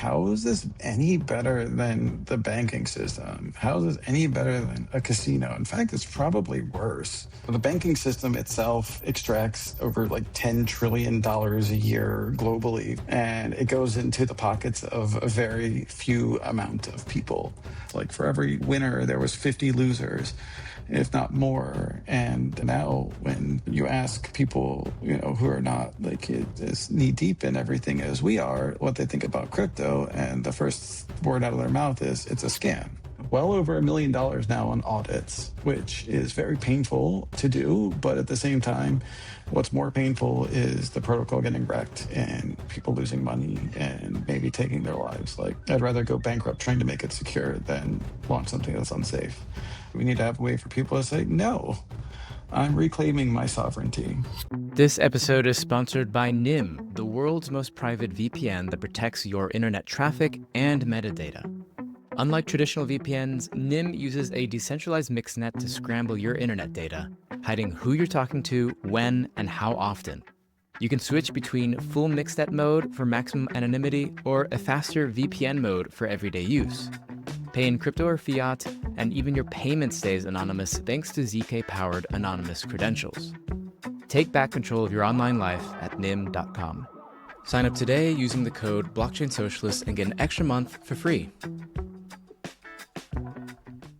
how is this any better than the banking system? How is this any better than a casino? In fact, it's probably worse. The banking system itself extracts over like $10 trillion a year globally, and it goes into the pockets of a very few amount of people. Like for every winner, there was 50 losers, if not more. And now when you ask people, who are not like as knee deep in everything as we are, what they think about crypto, and the first word out of their mouth is it's a scam. Well over $1 million now on audits, which is very painful to do. But at the same time, what's more painful is the protocol getting wrecked and people losing money and maybe taking their lives. Like, I'd rather go bankrupt trying to make it secure than launch something that's unsafe. We need to have a way for people to say, no, I'm reclaiming my sovereignty. This episode is sponsored by NIM, the world's most private VPN that protects your internet traffic and metadata. Unlike traditional VPNs, NIM uses a decentralized mixnet to scramble your internet data, hiding who you're talking to, when, and how often. You can switch between full mixnet mode for maximum anonymity or a faster VPN mode for everyday use. Pay in crypto or fiat, and even your payment stays anonymous thanks to ZK-powered anonymous credentials. Take back control of your online life at nim.com. Sign up today using the code blockchainsocialist and get an extra month for free.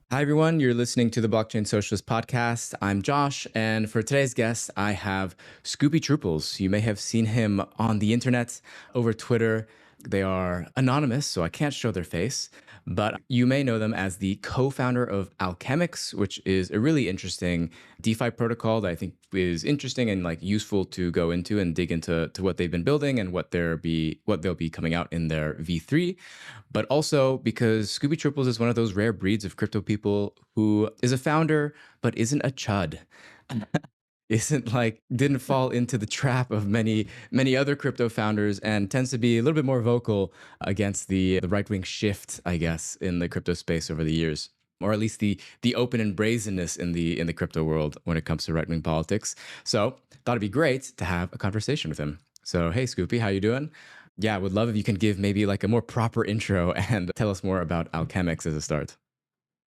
Hi, everyone. You're listening to the Blockchain Socialist podcast. I'm Josh, and for today's guest, I have Scoopy Trooples. You may have seen him on the internet, over Twitter. They are anonymous, so I can't show their face, but you may know them as the co-founder of Alchemix, which is a really interesting DeFi protocol that I think is interesting and useful to go into and dig into what they've been building and what they'll be coming out in their V3. But also because Scoopy Trooples is one of those rare breeds of crypto people who is a founder but isn't a chud. Didn't fall into the trap of many other crypto founders, and tends to be a little bit more vocal against the right-wing shift, I guess, in the crypto space over the years, or at least the open and brazenness in the crypto world when it comes to right-wing politics. So thought it'd be great to have a conversation with him. So hey, Scoopy, how you doing? Yeah, I would love if you can give maybe a more proper intro and tell us more about Alchemix as a start.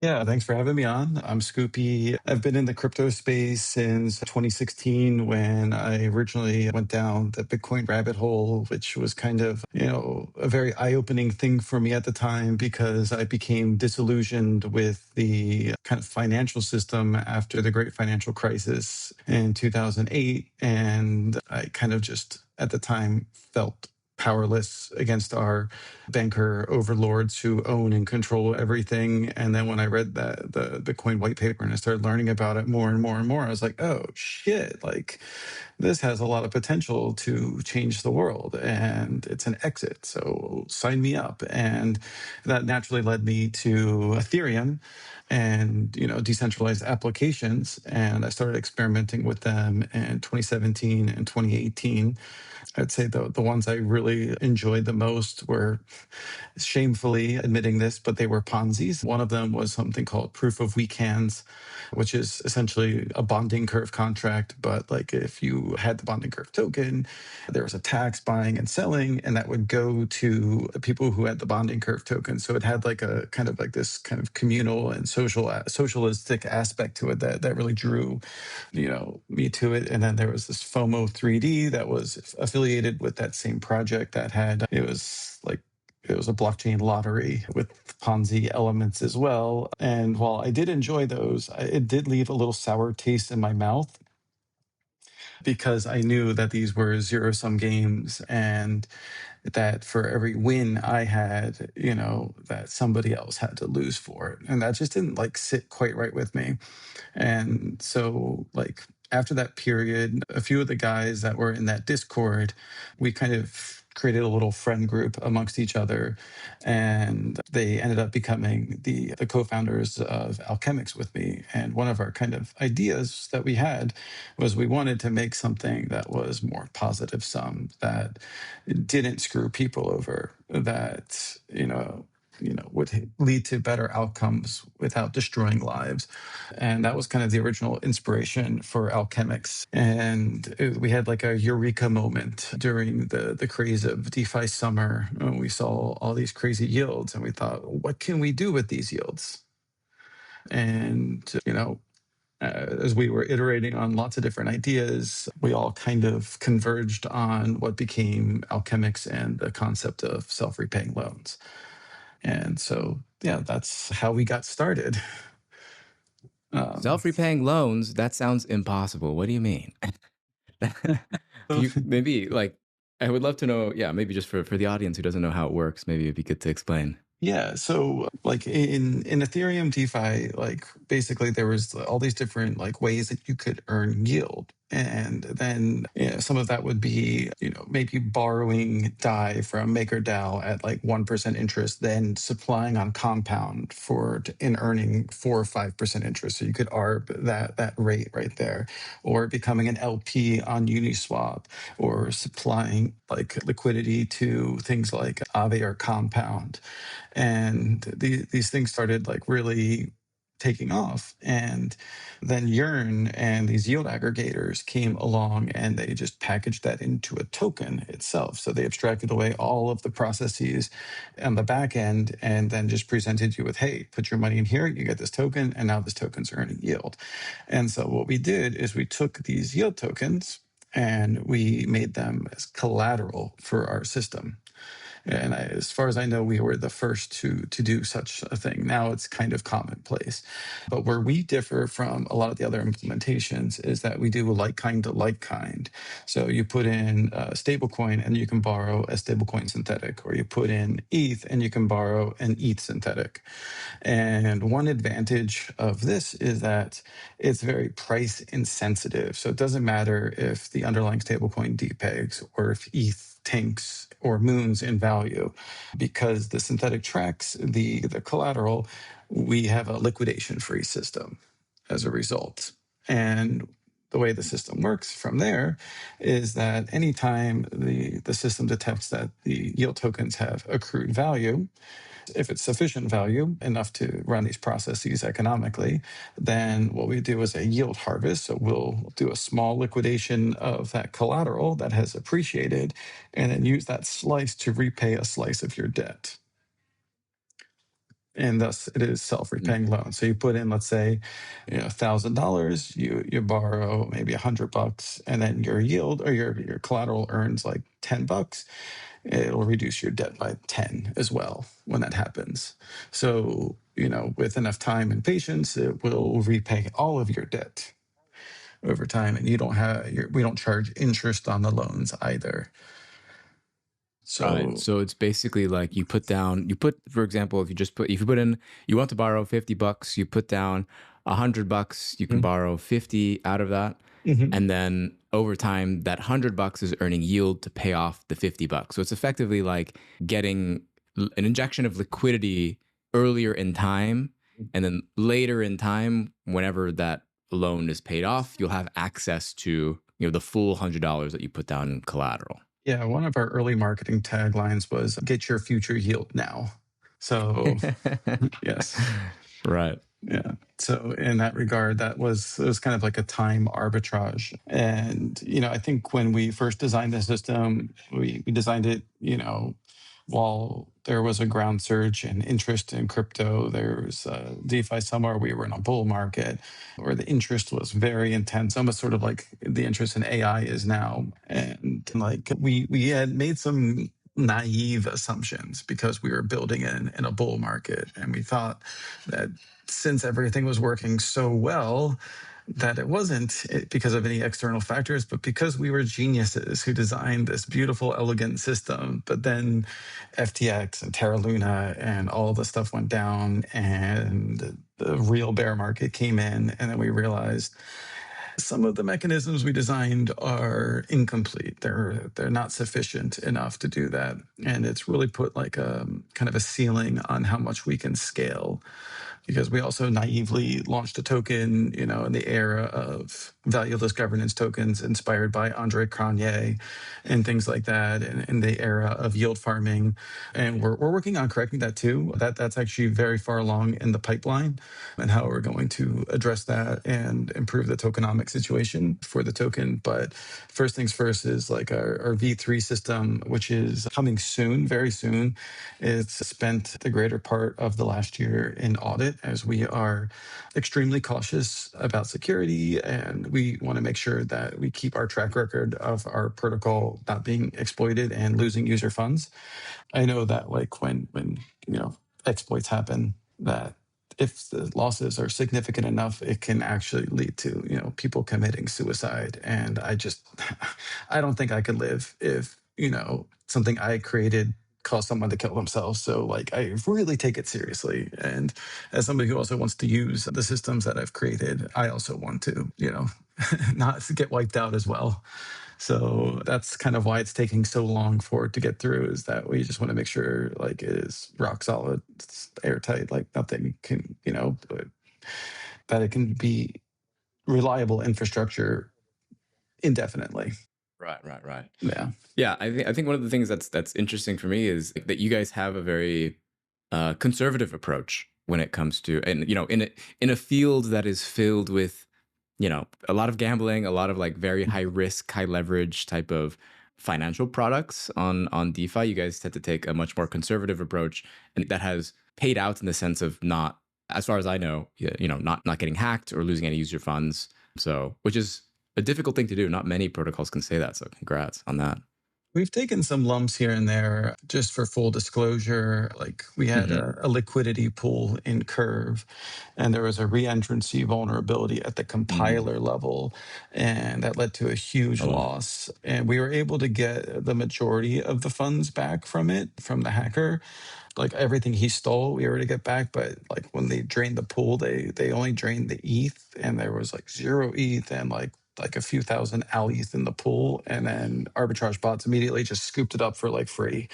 Yeah, thanks for having me on. I'm Scoopy. I've been in the crypto space since 2016 when I originally went down the Bitcoin rabbit hole, which was kind of, a very eye-opening thing for me at the time because I became disillusioned with the kind of financial system after the great financial crisis in 2008. And I kind of just, at the time, felt powerless against our banker overlords who own and control everything. And then when I read the Bitcoin white paper and I started learning about it more and more and more, I was like, oh shit, this has a lot of potential to change the world, and it's an exit. So sign me up. And that naturally led me to Ethereum and decentralized applications. And I started experimenting with them in 2017 and 2018. I'd say the ones I really enjoyed the most were, shamefully admitting this, but they were Ponzi's. One of them was something called proof of weak hands, which is essentially a bonding curve contract. But if you had the bonding curve token, there was a tax buying and selling, and that would go to people who had the bonding curve token. So it had a kind of this kind of communal and socialistic aspect to it that really drew, me to it. And then there was this FOMO 3D that was affiliated with that same project that had, it was a blockchain lottery with Ponzi elements as well. And while I did enjoy those, it did leave a little sour taste in my mouth because I knew that these were zero-sum games and that for every win I had, that somebody else had to lose for it. And that just didn't sit quite right with me. And so after that period, a few of the guys that were in that Discord, we kind of created a little friend group amongst each other, and they ended up becoming the co-founders of Alchemix with me. And one of our kind of ideas that we had was we wanted to make something that was more positive sum, that didn't screw people over, that would lead to better outcomes without destroying lives. And that was kind of the original inspiration for Alchemix. And we had like a eureka moment during the craze of DeFi summer. When we saw all these crazy yields and we thought, what can we do with these yields? And, as we were iterating on lots of different ideas, we all kind of converged on what became Alchemix and the concept of self-repaying loans. And so, yeah, that's how we got started. Self-repaying loans, that sounds impossible. What do you mean? Can So, you maybe like, I would love to know, yeah, maybe just for the audience who doesn't know how it works, maybe it'd be good to explain. yeah, so like in Ethereum DeFi, like basically there was all these different like ways that you could earn yield. And then some of that would be, maybe borrowing DAI from MakerDAO at like 1% interest, then supplying on Compound in earning 4 or 5% interest. So you could arb that rate right there, or becoming an LP on Uniswap, or supplying like liquidity to things like Aave or Compound. And these things started like really taking off. And then Yearn and these yield aggregators came along and they just packaged that into a token itself. So they abstracted away all of the processes on the back end and then just presented you with, hey, put your money in here, you get this token, and now this token's earning yield. And so what we did is we took these yield tokens and we made them as collateral for our system. And as far as I know, we were the first to do such a thing. Now it's kind of commonplace. But where we differ from a lot of the other implementations is that we do like kind to like kind. So you put in a stablecoin and you can borrow a stablecoin synthetic, or you put in ETH and you can borrow an ETH synthetic. And one advantage of this is that it's very price insensitive. So it doesn't matter if the underlying stablecoin depegs or if ETH tanks or moons in value, because the synthetic tracks the collateral. We have a liquidation free system as a result. And the way the system works from there is that anytime the system detects that the yield tokens have accrued value, if it's sufficient value enough to run these processes economically, then what we do is a yield harvest. So we'll do a small liquidation of that collateral that has appreciated and then use that slice to repay a slice of your debt. And thus it is self-repaying loan. So you put in, let's say, $1,000, you borrow maybe $100, and then your yield or your collateral earns like $10. It'll reduce your debt by 10 as well when that happens. So, with enough time and patience, it will repay all of your debt over time. And we don't charge interest on the loans either. Right. So it's basically like for example, if you put in, you want to borrow $50, you put down $100, you can borrow 50 out of that. Mhm. And then over time, that $100 is earning yield to pay off the $50. So it's effectively like getting an injection of liquidity earlier in time. And then later in time, whenever that loan is paid off, you'll have access to, the full $100 that you put down in collateral. Yeah, one of our early marketing taglines was "Get your future yield now." So, yes, Right. yeah. So in that regard, it was kind of like a time arbitrage. And I think when we first designed the system, we designed it, while there was a ground surge and interest in crypto. There was DeFi somewhere. We were in a bull market where the interest was very intense, almost sort of like the interest in AI is now. And like we had made some naive assumptions because we were building in a bull market, and we thought that since everything was working so well, that it wasn't because of any external factors, but because we were geniuses who designed this beautiful, elegant system. But then FTX and Terra Luna and all the stuff went down, and the real bear market came in, and then we realized some of the mechanisms we designed are incomplete. They're not sufficient enough to do that, and it's really put like a kind of a ceiling on how much we can scale. because we also naively launched a token, in the era of valueless governance tokens inspired by Andre Cronje and things like that, and in the era of yield farming. And we're working on correcting that too. That's actually very far along in the pipeline, and how we're going to address that and improve the tokenomic situation for the token. But first things first is like our V3 system, which is coming soon, very soon. It's spent the greater part of the last year in audit, as we are extremely cautious about security, and we want to make sure that we keep our track record of our protocol not being exploited and losing user funds. I know that like when exploits happen, that if the losses are significant enough, it can actually lead to people committing suicide. And I don't think I could live if something I created caused someone to kill themselves. So like I really take it seriously. And as somebody who also wants to use the systems that I've created, I also want to not get wiped out as well. So that's kind of why it's taking so long for it to get through, is that we just want to make sure like it is rock solid, it's airtight, like nothing can, but that it can be reliable infrastructure indefinitely. Right. Yeah. Yeah, I think one of the things that's interesting for me is that you guys have a very conservative approach when it comes to, and in a field that is filled with a lot of gambling, a lot of like very high risk, high leverage type of financial products on DeFi. You guys tend to take a much more conservative approach, and that has paid out in the sense of not, as far as I know, not getting hacked or losing any user funds. So, which is a difficult thing to do. Not many protocols can say that. So, congrats on that. We've taken some lumps here and there. Just for full disclosure, like we had a liquidity pool in Curve, and there was a reentrancy vulnerability at the compiler level, and that led to a huge loss. And we were able to get the majority of the funds back from it, from the hacker. Like everything he stole, we were able to get back. But like when they drained the pool, they only drained the ETH, and there was like 0 ETH and like a few thousand ETH in the pool, and then arbitrage bots immediately just scooped it up for like free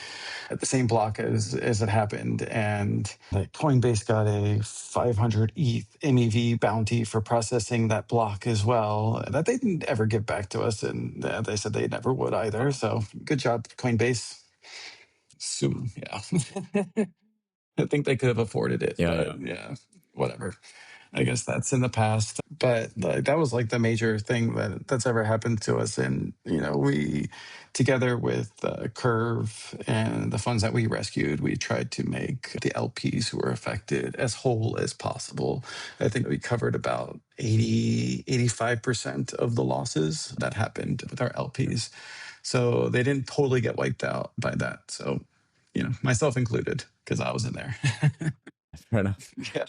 at the same block as it happened. And like Coinbase got a 500 ETH MEV bounty for processing that block as well, that they didn't ever give back to us, and they said they never would either. So good job, Coinbase. Soon, yeah. I think they could have afforded it, but yeah, whatever. I guess that's in the past. But like, that was like the major thing that's ever happened to us. And, we, together with Curve and the funds that we rescued, we tried to make the LPs who were affected as whole as possible. I think we covered about 85% of the losses that happened with our LPs. So they didn't totally get wiped out by that. So, myself included, because I was in there. Fair enough. Yeah.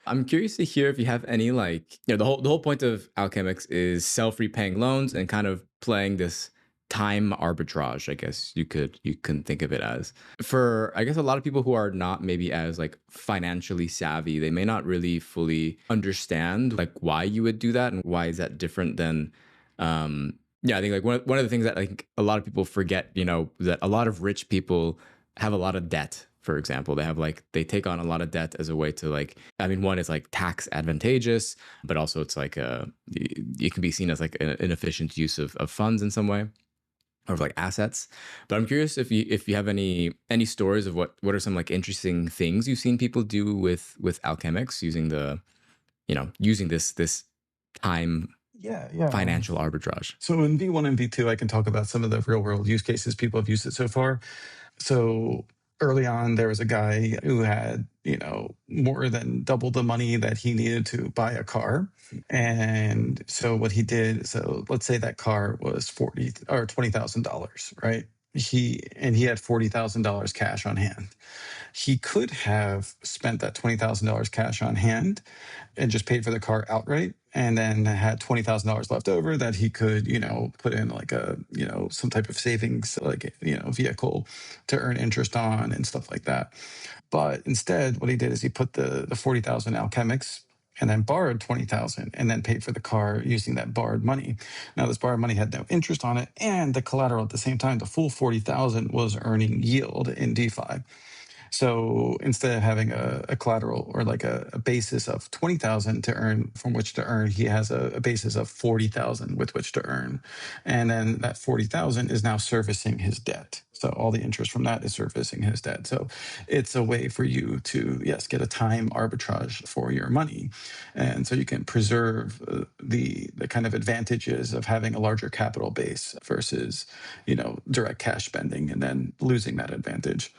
I'm curious to hear if you have any the whole point of Alchemix is self-repaying loans and kind of playing this time arbitrage, I guess you can think of it as. For I guess a lot of people who are not maybe as like financially savvy, they may not really fully understand like why you would do that and why is that different than I think like one of the things that like a lot of people forget, that a lot of rich people have a lot of debt. For example, they take on a lot of debt as a way to one is like tax advantageous, but also it's like it can be seen as like an efficient use of funds in some way, or like assets. But I'm curious if you have any stories of what are some like interesting things you've seen people do with Alchemix using this time financial arbitrage. So in V1 and V2, I can talk about some of the real world use cases people have used it so far. So early on, there was a guy who had, more than double the money that he needed to buy a car. And so what he did, so let's say that car was $40,000 or $20,000, right? He had $40,000 cash on hand. He could have spent that $20,000 cash on hand and just paid for the car outright, and then had $20,000 left over that he could, put in like some type of savings, like, vehicle to earn interest on and stuff like that. But instead, what he did is he put the 40,000 Alchemix and then borrowed 20,000 and then paid for the car using that borrowed money. Now, this borrowed money had no interest on it, and the collateral at the same time, the full 40,000 was earning yield in DeFi. So instead of having a collateral or like a basis of 20,000 to earn from which to earn, he has a basis of 40,000 with which to earn. And then that 40,000 is now servicing his debt. So all the interest from that is servicing his debt. So it's a way for you to, yes, get a time arbitrage for your money. And so you can preserve the kind of advantages of having a larger capital base versus, direct cash spending and then losing that advantage.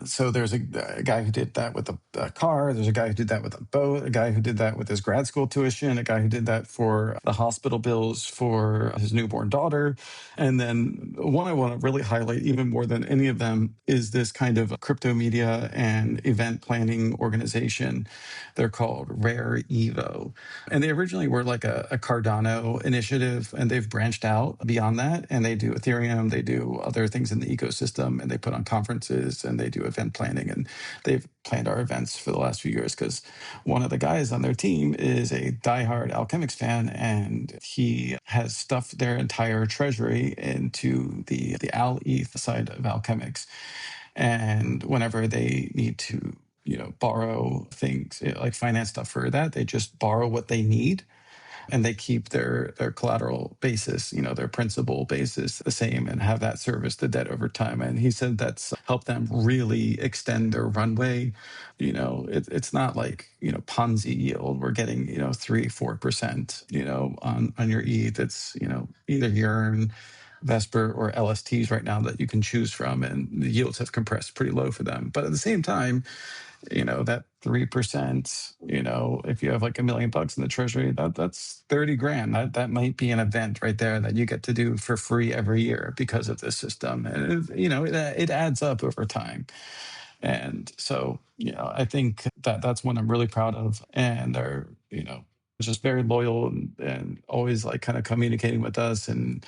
So there's a guy who did that with a car. There's a guy who did that with a boat. A guy who did that with his grad school tuition. A guy who did that for the hospital bills for his newborn daughter. And then one I want to really highlight even more than any of them is this kind of crypto media and event planning organization. They're called Rare Evo. And they originally were like a Cardano initiative, and they've branched out beyond that. And they do Ethereum, they do other things in the ecosystem, and they put on conferences and they do event planning. And they've planned our events for the last few years because one of the guys on their team is a diehard Alchemix fan, and he has stuffed their entire treasury into the Al ETH side of Alchemix. And whenever they need to, borrow things like finance stuff for that, they just borrow what they need and they keep their collateral basis, their principal basis the same and have that service the debt over time. And he said that's helped them really extend their runway. It's not like, Ponzi yield. We're getting, 3-4%, on your ETH. It's, either Yearn, Vesper, or LSTs right now that you can choose from. And the yields have compressed pretty low for them. But at the same time, that 3%, if you have like $1 million in the treasury, that's 30 grand. That might be an event right there that you get to do for free every year because of this system. And it adds up over time. And so, I think that's one I'm really proud of. And they're, just very loyal and always like kind of communicating with us. And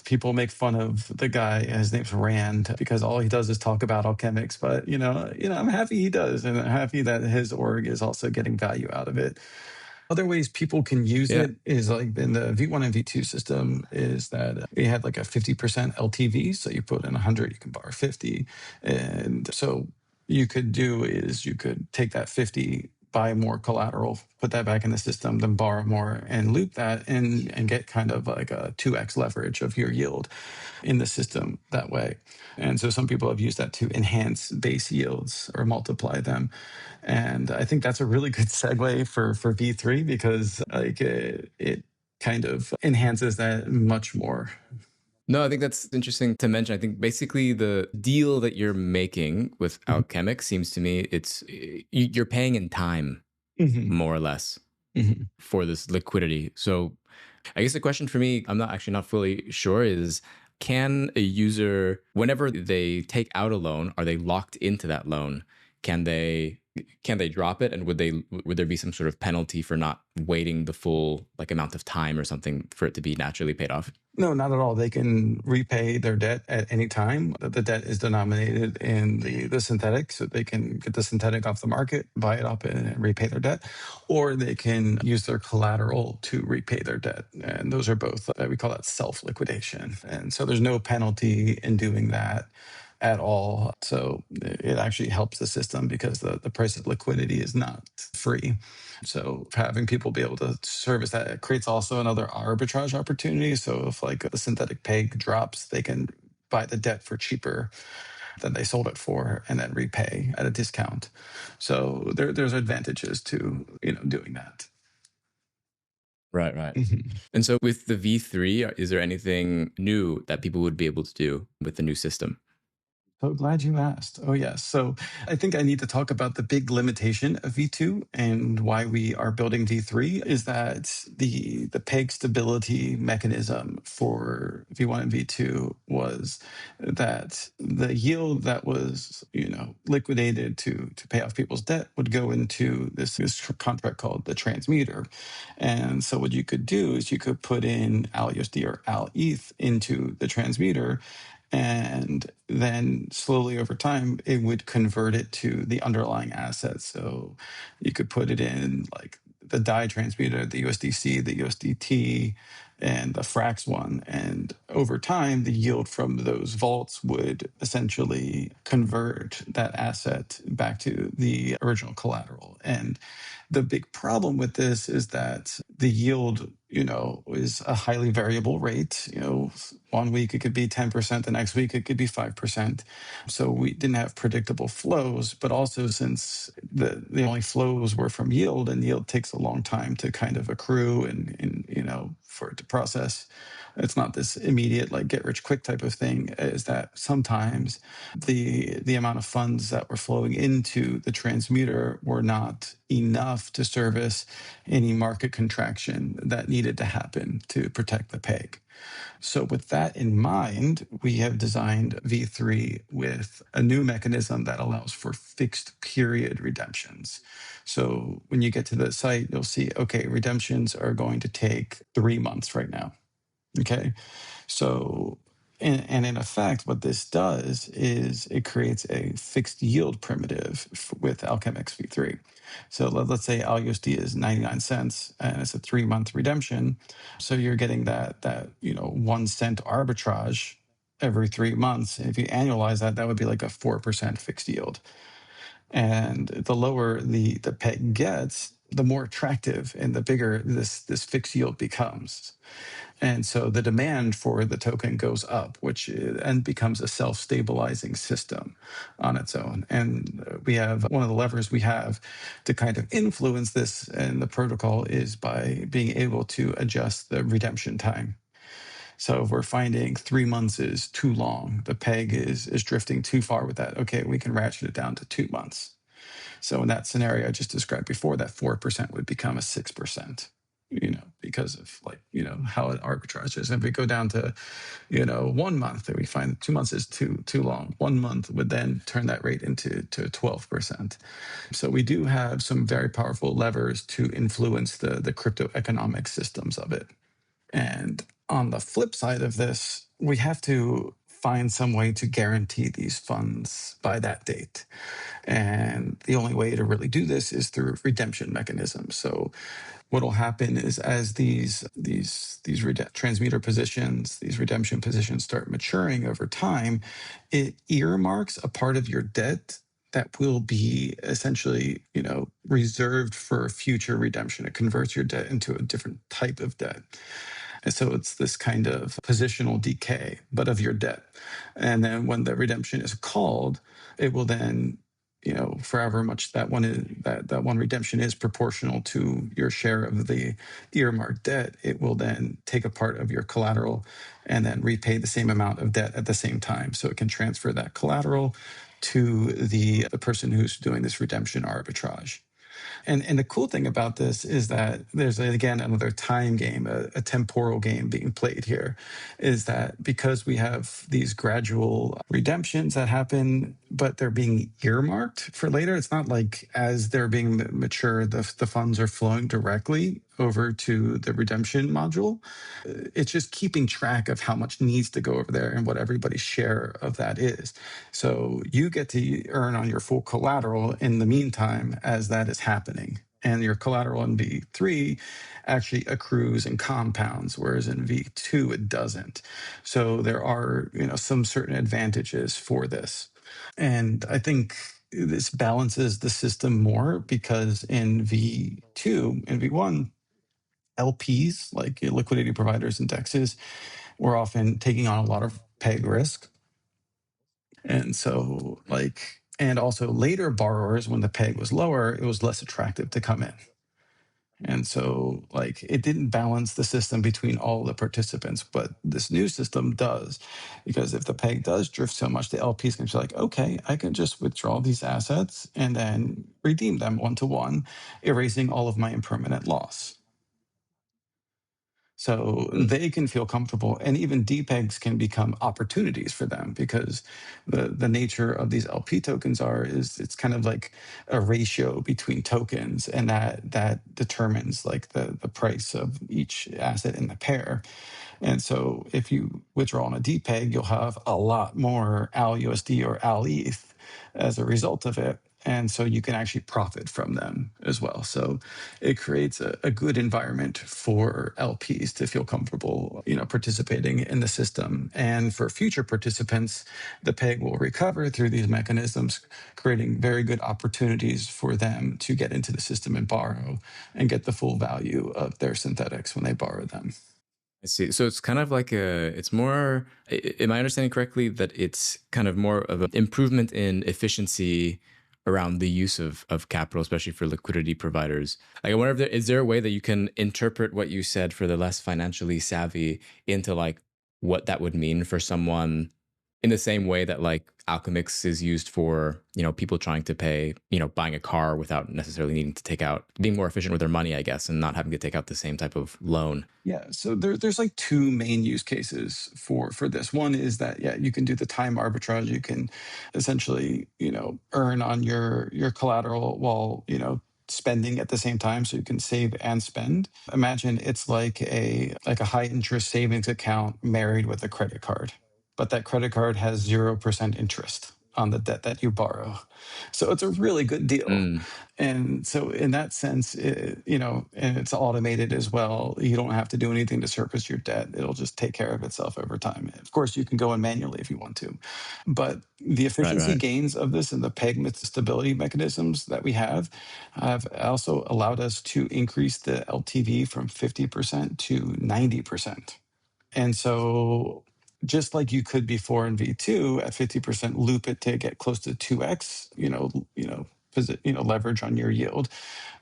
people make fun of the guy. His name's Rand because all he does is talk about Alchemix. But I'm happy he does, and I'm happy that his org is also getting value out of it. Other ways people can use it is like in the V1 and V2 system is that we had like a 50% LTV. So you put in 100, you can borrow 50. And so you could take that 50, buy more collateral, put that back in the system, then borrow more and loop that and get kind of like a 2x leverage of your yield in the system that way. And so some people have used that to enhance base yields or multiply them. And I think that's a really good segue for V3 because like it kind of enhances that much more. No, I think that's interesting to mention. I think basically the deal that you're making with Alchemix seems to me you're paying in time, more or less, for this liquidity. So I guess the question for me, I'm not fully sure, is can a user, whenever they take out a loan, are they locked into that loan? Can they drop it, and would there be some sort of penalty for not waiting the full like amount of time or something for it to be naturally paid off? No, not at all. They can repay their debt at any time. The debt is denominated in the synthetic, so they can get the synthetic off the market, buy it up, and repay their debt, or they can use their collateral to repay their debt. And those are both, we call that self-liquidation. And so there's no penalty in doing that at all. So it actually helps the system because the price of liquidity is not free. So having people be able to service that, it creates also another arbitrage opportunity. So if like the synthetic peg drops, they can buy the debt for cheaper than they sold it for and then repay at a discount. So there's advantages to doing that. Right. And so with the V3, is there anything new that people would be able to do with the new system? So glad you asked. Oh, yes. So I think I need to talk about the big limitation of V2 and why we are building V3 is that the peg stability mechanism for V1 and V2 was that the yield that was, liquidated to pay off people's debt would go into this contract called the transmuter. And so what you could do is you could put in ALUSD or ALETH into the transmuter, and then slowly over time, it would convert it to the underlying asset. So you could put it in like the DAI transmuter, the USDC, the USDT, and the Frax one. And over time, the yield from those vaults would essentially convert that asset back to the original collateral. And the big problem with this is that the yield, is a highly variable rate. 1 week it could be 10%, the next week it could be 5%. So we didn't have predictable flows, but also since the only flows were from yield, and yield takes a long time to kind of accrue and for it to process. It's not this immediate like get rich quick type of thing. Is that sometimes the amount of funds that were flowing into the transmuter were not enough to service any market contraction that needed to happen to protect the peg. So with that in mind, we have designed V3 with a new mechanism that allows for fixed period redemptions. So when you get to the site, you'll see, okay, redemptions are going to take 3 months right now. Okay. So, and in effect, what this does is it creates a fixed yield primitive with Alchemix v3. So let's say ALUSD is 99 cents and it's a 3-month redemption. So you're getting that 1 cent arbitrage every 3 months. And if you annualize that, that would be like a 4% fixed yield. And the lower the peg gets, the more attractive and the bigger this fixed yield becomes. And so the demand for the token goes up, which and becomes a self-stabilizing system on its own. And we have one of the levers we have to kind of influence this in the protocol is by being able to adjust the redemption time. So if we're finding 3 months is too long, the peg is drifting too far with that, okay, we can ratchet it down to 2 months. So in that scenario I just described before, that 4% would become a 6%, because of how it arbitrages. And if we go down to, 1 month, that we find that 2 months is too long. 1 month would then turn that rate into 12%. So we do have some very powerful levers to influence the crypto economic systems of it. And on the flip side of this, we have to find some way to guarantee these funds by that date. And the only way to really do this is through redemption mechanisms. So what will happen is as these transmuter positions, these redemption positions start maturing over time, it earmarks a part of your debt that will be essentially, reserved for future redemption. It converts your debt into a different type of debt. And so it's this kind of positional decay, but of your debt. And then when the redemption is called, it will then, for however much that one redemption is proportional to your share of the earmarked debt, it will then take a part of your collateral and then repay the same amount of debt at the same time. So it can transfer that collateral to the person who's doing this redemption arbitrage. And the cool thing about this is that there's, again, another time game, a temporal game being played here, is that because we have these gradual redemptions that happen, but they're being earmarked for later, it's not like as they're being mature, the funds are flowing directly over to the redemption module. It's just keeping track of how much needs to go over there and what everybody's share of that is. So you get to earn on your full collateral in the meantime as that is happening. And your collateral in V3 actually accrues and compounds, whereas in V2 it doesn't. So there are, some certain advantages for this. And I think this balances the system more because in V2 and V1, LPs, like liquidity providers and DEXs, were often taking on a lot of peg risk. And so, and also later borrowers, when the peg was lower, it was less attractive to come in. And so, it didn't balance the system between all the participants, but this new system does. Because if the peg does drift so much, the LPs can be like, okay, I can just withdraw these assets and then redeem them 1-to-1, erasing all of my impermanent loss. So they can feel comfortable, and even DPEGs can become opportunities for them because the nature of these LP tokens is it's kind of like a ratio between tokens, and that determines the price of each asset in the pair. And so if you withdraw on a DPEG, you'll have a lot more ALUSD or ALETH as a result of it. And so you can actually profit from them as well. So it creates a good environment for LPs to feel comfortable, participating in the system. And for future participants, the peg will recover through these mechanisms, creating very good opportunities for them to get into the system and borrow and get the full value of their synthetics when they borrow them. I see. So it's kind of like it's more, am I understanding correctly that it's kind of more of an improvement in efficiency around the use of capital, especially for liquidity providers? Like, I wonder if is there a way that you can interpret what you said for the less financially savvy into like what that would mean for someone in the same way that like Alchemix is used for, people trying to pay, buying a car without necessarily needing to take out, being more efficient with their money, I guess, and not having to take out the same type of loan. Yeah, so there's like two main use cases for this. One is that, yeah, you can do the time arbitrage. You can essentially, earn on your collateral while, spending at the same time, so you can save and spend. Imagine it's like a high interest savings account married with a credit card, but that credit card has 0% interest on the debt that you borrow. So it's a really good deal. Mm, And so in that sense, and it's automated as well. You don't have to do anything to service your debt. It'll just take care of itself over time. Of course, you can go in manually if you want to. But the right, efficiency right. gains of this and the peg stability mechanisms that we have also allowed us to increase the LTV from 50% to 90%. And so just like you could before in V2 at 50% loop it to get close to 2x, leverage on your yield.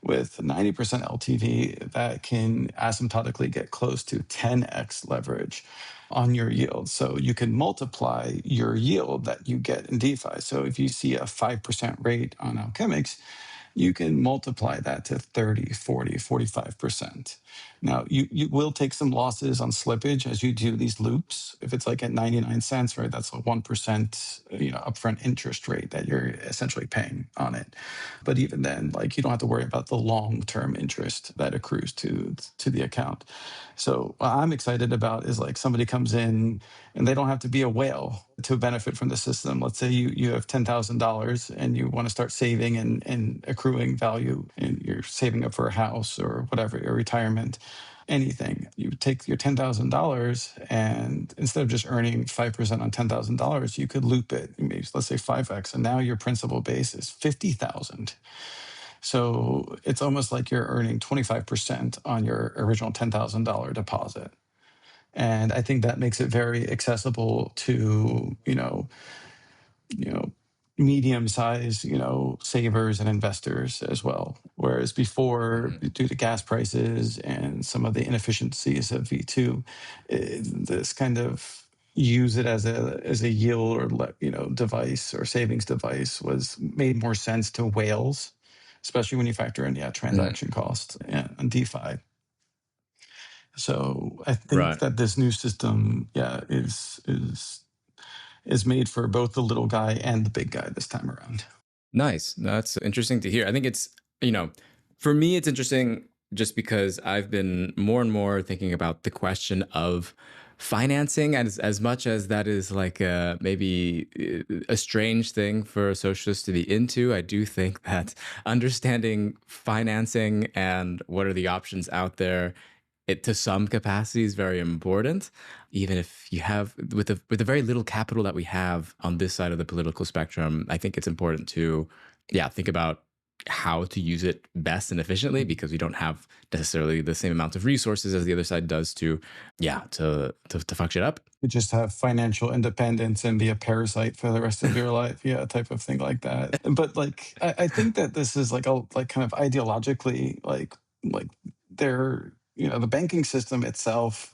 With 90% LTV, that can asymptotically get close to 10x leverage on your yield. So you can multiply your yield that you get in DeFi. So if you see a 5% rate on Alchemix, you can multiply that to 30, 40, 45%. Now, you will take some losses on slippage as you do these loops. If it's like at 99 cents, right, that's a 1%, upfront interest rate that you're essentially paying on it. But even then, like, you don't have to worry about the long-term interest that accrues to the account. So what I'm excited about is like somebody comes in and they don't have to be a whale to benefit from the system. Let's say you have $10,000 and you want to start saving and accruing value, and you're saving up for a house or whatever, your retirement, anything. You take your $10,000 and instead of just earning 5% on $10,000, you could loop it, maybe let's say 5x, and now your principal base is 50,000. So it's almost like you're earning 25% on your original $10,000 deposit. And I think that makes it very accessible to, medium sized, savers and investors as well. Whereas before, Mhm. due to gas prices and some of the inefficiencies of V2, this kind of use it as a yield or device or savings device was made more sense to whales, especially when you factor in Mhm. transaction costs and DeFi. So I think Right. that this new system, yeah, is made for both the little guy and the big guy this time around. Nice. That's interesting to hear. I think it's, you know, for me, it's interesting just because I've been more and more thinking about the question of financing, as much as that is like maybe a strange thing for a socialist to be into. I do think that understanding financing and what are the options out there, it to some capacity is very important. Even if you have with the very little capital that we have on this side of the political spectrum, I think it's important to, yeah, think about how to use it best and efficiently, because we don't have necessarily the same amount of resources as the other side does to, yeah, to fuck shit up. You just have financial independence and be a parasite for the rest of your life, yeah, type of thing like that. But like, I think that this is like kind of ideologically like they're the banking system itself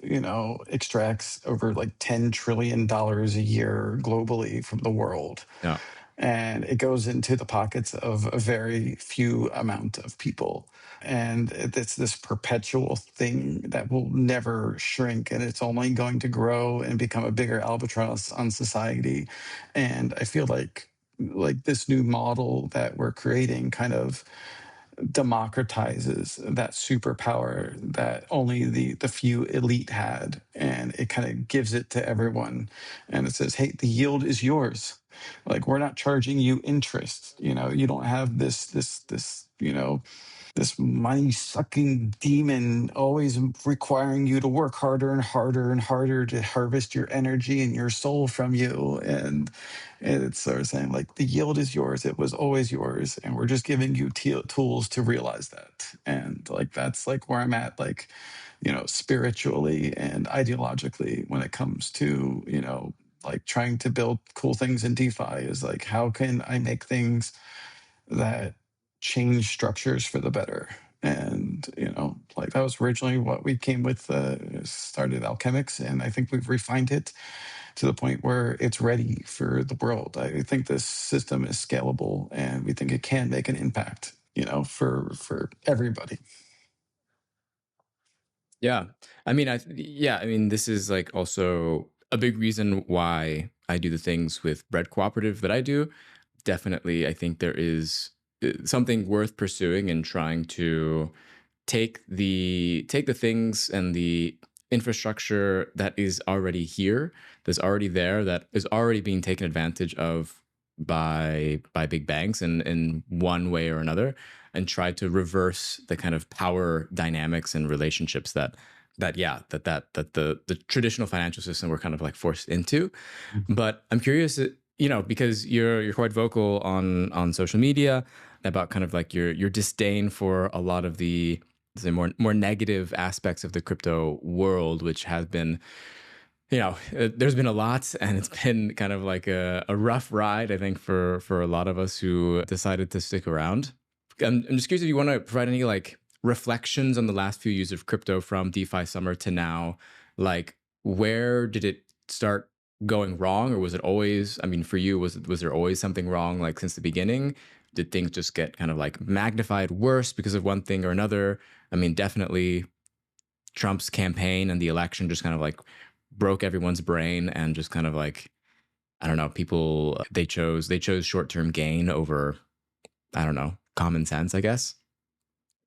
extracts over like $10 trillion a year globally from the world, Yeah. and it goes into the pockets of a very few amount of people, and it's this perpetual thing that will never shrink, and it's only going to grow and become a bigger albatross on society. And I feel like this new model that we're creating kind of democratizes that superpower that only the few elite had, and it kind of gives it to everyone. And it says, hey, the yield is yours. Like, we're not charging you interest. You don't have this this money sucking demon always requiring you to work harder and harder and harder to harvest your energy and your soul from you. And it's sort of saying, like, the yield is yours. It was always yours. And we're just giving you tools to realize that. And like, that's like where I'm at, like, spiritually and ideologically when it comes to, like trying to build cool things in DeFi is like, how can I make things that change structures for the better? And, like, that was originally what we came with, started Alchemix. And I think we've refined it to the point where it's ready for the world. I think this system is scalable, and we think it can make an impact, for everybody. Yeah. I mean, this is like also a big reason why I do the things with Bread Cooperative that I do. Definitely, I think there is something worth pursuing and trying to take the things and the infrastructure that is already here, that's already there, that is already being taken advantage of by big banks in one way or another, and try to reverse the kind of power dynamics and relationships that the traditional financial system we're kind of like forced into. But I'm curious, because you're quite vocal on social media about kind of like your disdain for a lot of the, say, more negative aspects of the crypto world, which has been, there's been a lot, and it's been kind of like a rough ride, I think, for a lot of us who decided to stick around. I'm just curious if you want to provide any like reflections on the last few years of crypto from DeFi summer to now. Like, where did it start going wrong, or was it always? I mean, for you, was there always something wrong, like since the beginning? Did things just get kind of like magnified worse because of one thing or another? I mean, definitely Trump's campaign and the election just kind of like broke everyone's brain, and just kind of like, I don't know, people, they chose short-term gain over, I don't know, common sense, I guess.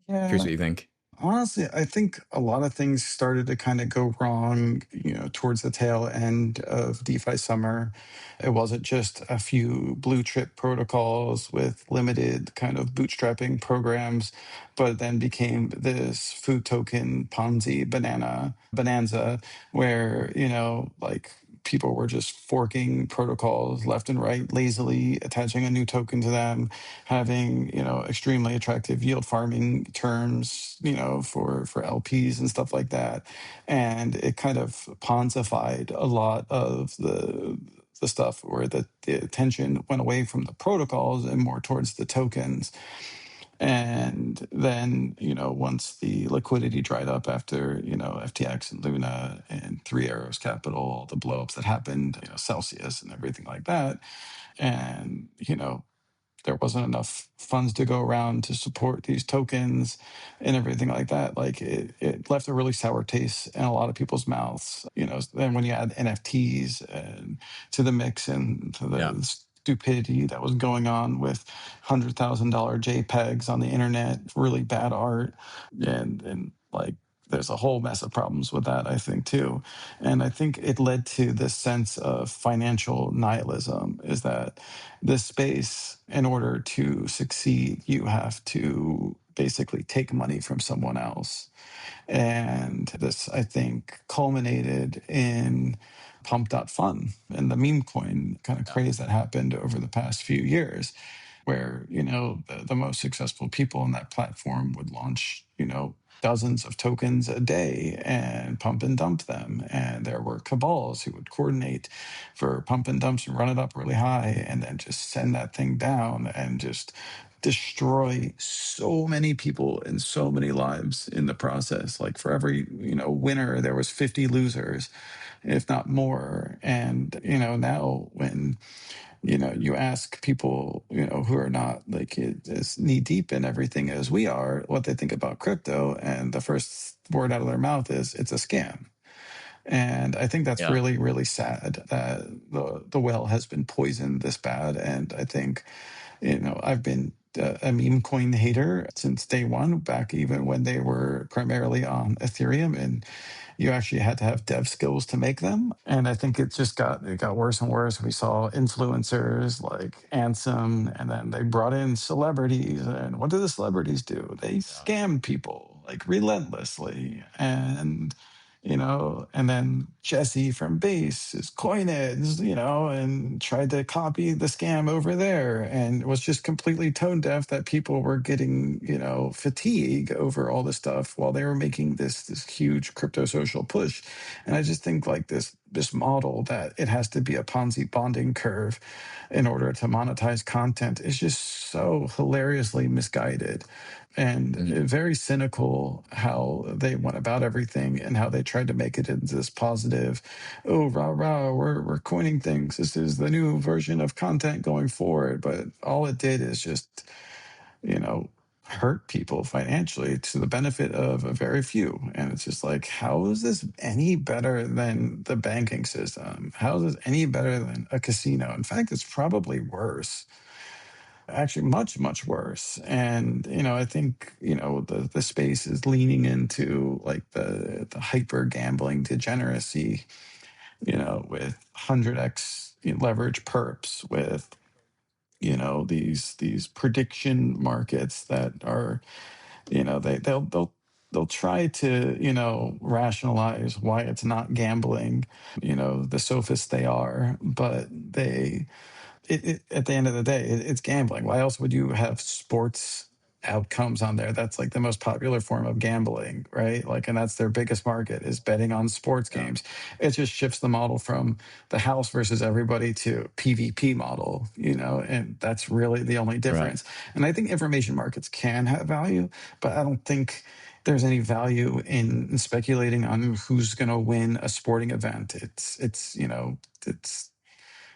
Curious Yeah. what you think. Honestly, I think a lot of things started to kind of go wrong, towards the tail end of DeFi summer. It wasn't just a few blue chip protocols with limited kind of bootstrapping programs, but it then became this food token Ponzi bonanza where, like, people were just forking protocols left and right, lazily attaching a new token to them, having, extremely attractive yield farming terms, for LPs and stuff like that. And it kind of ponzified a lot of the stuff where the attention went away from the protocols and more towards the tokens. And then, once the liquidity dried up after, FTX and Luna and Three Arrows Capital, all the blowups that happened, Celsius and everything like that. And, there wasn't enough funds to go around to support these tokens and everything like that. Like, it left a really sour taste in a lot of people's mouths. Then when you add NFTs and to the mix, and to Yeah. the stupidity that was going on with $100,000 JPEGs on the internet, really bad art, and like, there's a whole mess of problems with that, I think, too. And I think it led to this sense of financial nihilism, is that this space, in order to succeed, you have to basically take money from someone else. And this, I think, culminated in Pump.fun and the meme coin kind of craze that happened over the past few years, where, the most successful people on that platform would launch, dozens of tokens a day and pump and dump them. And there were cabals who would coordinate for pump and dumps and run it up really high, and then just send that thing down and just destroy so many people and so many lives in the process. Like, for every, winner, there was 50 losers, if not more. And, now when, you ask people, who are not like as knee deep in everything as we are, what they think about crypto, and the first word out of their mouth is it's a scam. And I think that's Yeah. really, really sad that the well has been poisoned this bad. And I think, I've been a meme coin hater since day one, back even when they were primarily on Ethereum, and you actually had to have dev skills to make them. And I think it got worse and worse. We saw influencers like Ansem, and then they brought in celebrities. And what do the celebrities do? They scam people like relentlessly. And and then Jesse from Base is Coinheads, and tried to copy the scam over there, and was just completely tone deaf that people were getting, fatigue over all this stuff while they were making this huge crypto social push. And I just think like this model that it has to be a Ponzi bonding curve in order to monetize content is just so hilariously misguided and very cynical how they went about everything and how they tried to make it into this positive, oh, rah, rah, we're coining things. This is the new version of content going forward. But all it did is just, hurt people financially to the benefit of a very few. And it's just like, how is this any better than the banking system? How is this any better than a casino? In fact, it's probably worse, actually much, much worse. And I think the space is leaning into like the hyper gambling degeneracy, with 100x leverage perps, with these prediction markets that are, they'll try to rationalize why it's not gambling, the sophists they are, but at the end of the day, it's gambling. Why else would you have sports outcomes on there? That's like the most popular form of gambling, right? Like, and that's their biggest market, is betting on sports games. It just shifts the model from the house versus everybody to PvP model, and that's really the only difference. And I think information markets can have value, but I don't think there's any value in speculating on who's going to win a sporting event.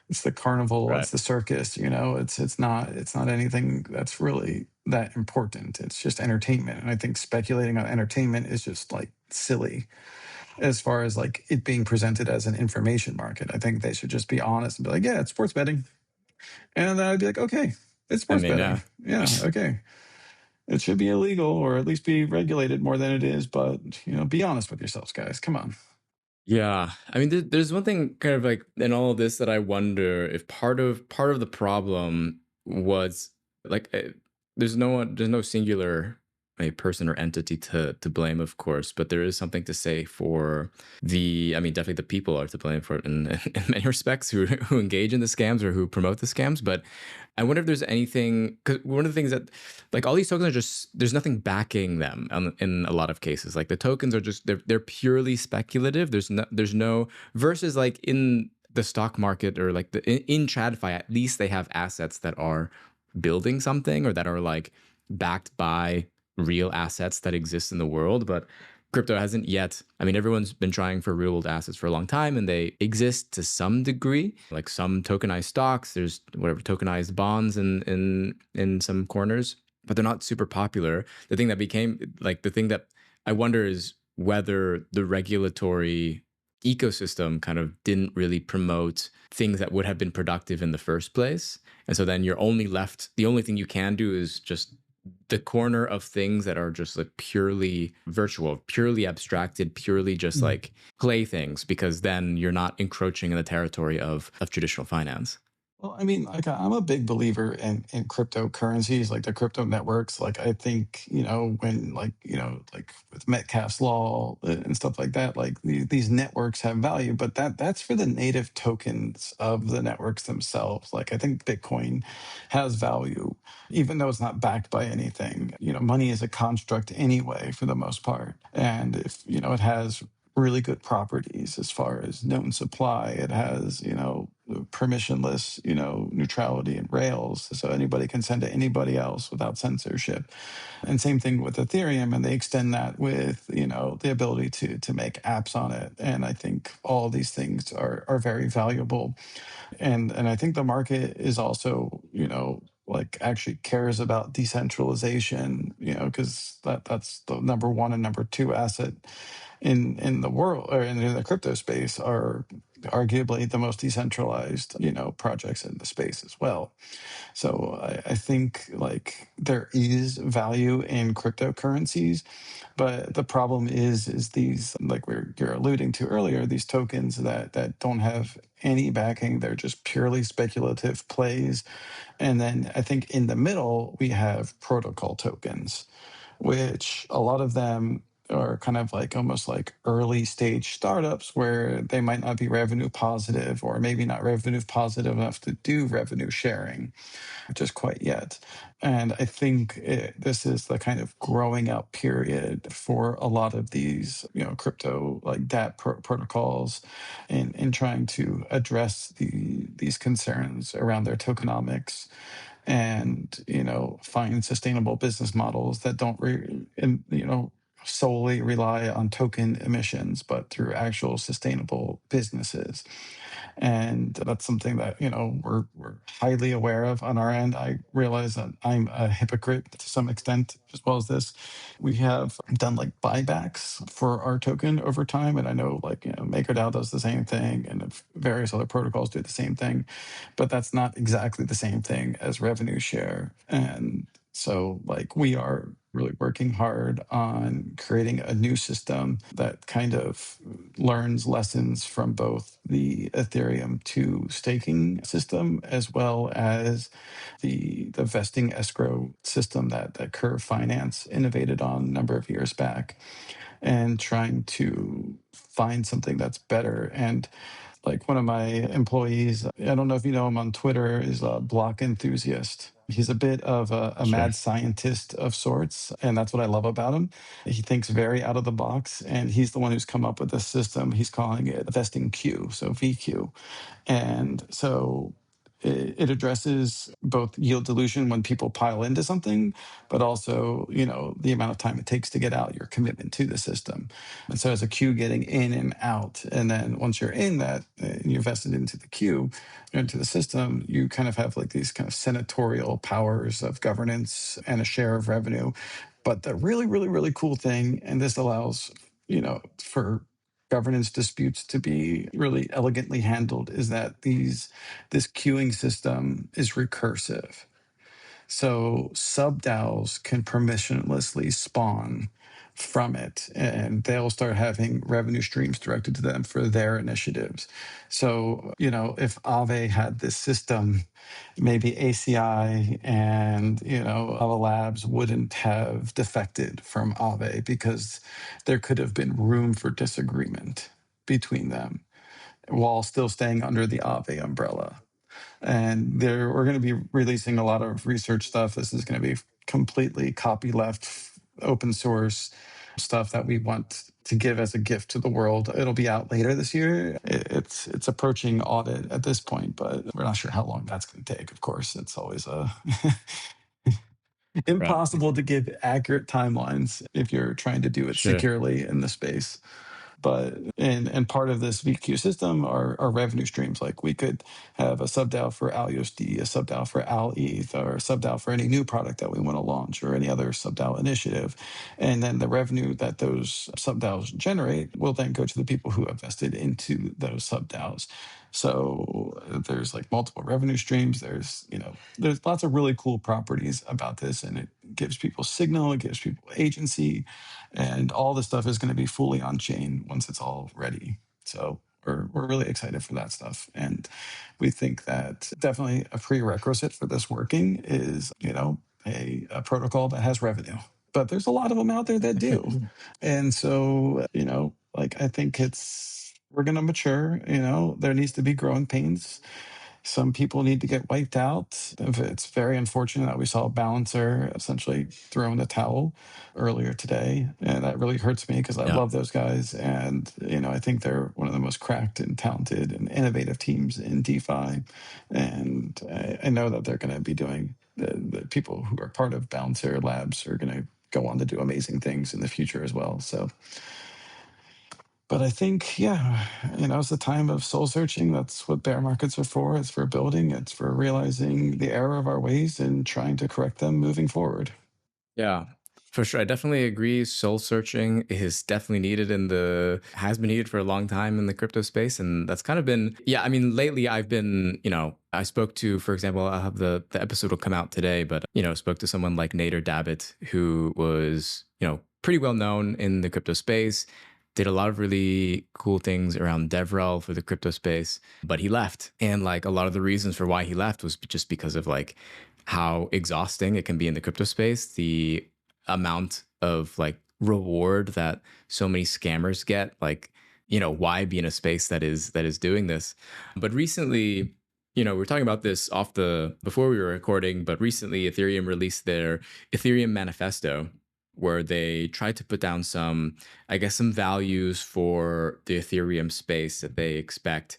It's the carnival, it's the circus, it's not anything that's really that important. It's just entertainment. And I think speculating on entertainment is just like silly as far as like it being presented as an information market. I think they should just be honest and be like, yeah, it's sports betting. And then I'd be like, okay, it's sports betting. Yeah, okay. It should be illegal or at least be regulated more than it is, but be honest with yourselves, guys. Come on. Yeah, I mean, there's one thing kind of like in all of this that I wonder if part of the problem was like there's no singular a person or entity to blame, of course, but there is something to say for I mean, definitely the people are to blame for it in many respects who engage in the scams or who promote the scams. But I wonder if there's anything, because one of the things that like all these tokens are just, there's nothing backing them in a lot of cases. Like the tokens are just, they're purely speculative. There's no versus like in the stock market or like in TradFi, at least they have assets that are building something or that are like backed by real assets that exist in the world. But crypto hasn't yet. I mean, everyone's been trying for real world assets for a long time, and they exist to some degree, like some tokenized stocks. There's whatever tokenized bonds in some corners, but they're not super popular. The thing that I wonder is whether the regulatory ecosystem kind of didn't really promote things that would have been productive in the first place. And so then you're only left, the only thing you can do is just the corner of things that are just like purely virtual, purely abstracted, purely just like playthings, because then you're not encroaching in the territory of traditional finance. Well, I mean, like I'm a big believer in cryptocurrencies, like the crypto networks. Like I think, when like with Metcalfe's law and stuff like that, like these networks have value, but that's for the native tokens of the networks themselves. Like I think Bitcoin has value, even though it's not backed by anything. Money is a construct anyway, for the most part. And if, it has really good properties as far as known supply. It has, permissionless, neutrality and rails. So anybody can send to anybody else without censorship. And same thing with Ethereum. And they extend that with, the ability to make apps on it. And I think all these things are very valuable. And I think the market is also, like actually cares about decentralization, because that's the number one and number two asset in the world, or in the crypto space, are arguably the most decentralized, projects in the space as well. So I think like there is value in cryptocurrencies, but the problem is these, like you're alluding to earlier, these tokens that don't have any backing. They're just purely speculative plays. And then I think in the middle we have protocol tokens, which a lot of them are kind of like almost like early stage startups where they might not be revenue positive, or maybe not revenue positive enough to do revenue sharing just quite yet. And I think this is the kind of growing up period for a lot of these, crypto like DApp protocols, in trying to address these concerns around their tokenomics, and find sustainable business models that don't solely rely on token emissions, but through actual sustainable businesses. And that's something that we're highly aware of on our end. I realize that I'm a hypocrite to some extent as well as this. We have done like buybacks for our token over time, and I know like MakerDAO does the same thing, and various other protocols do the same thing, but that's not exactly the same thing as revenue share. And so like we are really working hard on creating a new system that kind of learns lessons from both the Ethereum 2 staking system, as well as the vesting escrow system that Curve Finance innovated on a number of years back, and trying to find something that's better. And like one of my employees, I don't know if you know him on Twitter, is a block enthusiast. He's a bit of a Sure. mad scientist of sorts, and that's what I love about him. He thinks very out of the box, and he's the one who's come up with this system. He's calling it vesting Q, so VQ. And so it addresses both yield dilution when people pile into something, but also, the amount of time it takes to get out, your commitment to the system. And so as a queue getting in and out, and then once you're in that and you're vested into the queue, into the system, you kind of have like these kind of senatorial powers of governance and a share of revenue. But the really, really, really cool thing, and this allows, for governance disputes to be really elegantly handled, is that this queuing system is recursive. So sub-DAOs can permissionlessly spawn from it, and they'll start having revenue streams directed to them for their initiatives. So, if Aave had this system, maybe ACI and, Ava Labs wouldn't have defected from Aave, because there could have been room for disagreement between them while still staying under the Aave umbrella. And we're going to be releasing a lot of research stuff. This is going to be completely copyleft, open source stuff that we want to give as a gift to the world. It'll be out later this year. It's approaching audit at this point, but we're not sure how long that's going to take. Of course, it's always Right. impossible to give accurate timelines if you're trying to do it Sure. securely in the space. But and part of this VQ system are revenue streams. Like we could have a sub-DAO for AlUSD, a sub-DAO for AlEth, or a sub-DAO for any new product that we want to launch, or any other sub-DAO initiative. And then the revenue that those sub-DAOs generate will then go to the people who have invested into those sub-DAOs. So there's like multiple revenue streams. There's lots of really cool properties about this, and it gives people signal, it gives people agency, and all this stuff is going to be fully on chain once it's all ready. So we're really excited for that stuff, and we think that definitely a prerequisite for this working is a protocol that has revenue. But there's a lot of them out there that do, and so like I think we're going to mature. There needs to be growing pains. Some people need to get wiped out. It's very unfortunate that we saw Balancer essentially throw in the towel earlier today. And that really hurts me, because I Yeah. love those guys. And, I think they're one of the most cracked and talented and innovative teams in DeFi. And I know that they're going to be doing, the people who are part of Balancer Labs are going to go on to do amazing things in the future as well. So, but I think, yeah, it's a time of soul searching. That's what bear markets are for. It's for building, it's for realizing the error of our ways and trying to correct them moving forward. Yeah. For sure. I definitely agree. Soul searching is definitely needed has been needed for a long time in the crypto space. And that's kind of been, yeah, I mean, lately I've been, I spoke to, for example, I'll have the episode will come out today, but, spoke to someone like Nader Dabit, who was, pretty well known in the crypto space, did a lot of really cool things around DevRel for the crypto space, but he left. And like a lot of the reasons for why he left was just because of like how exhausting it can be in the crypto space. The amount of like reward that so many scammers get, like, why be in a space that is doing this? But recently, we were talking about this off the before we were recording, but recently Ethereum released their Ethereum manifesto, where they tried to put down some, I guess, some values for the Ethereum space that they expect.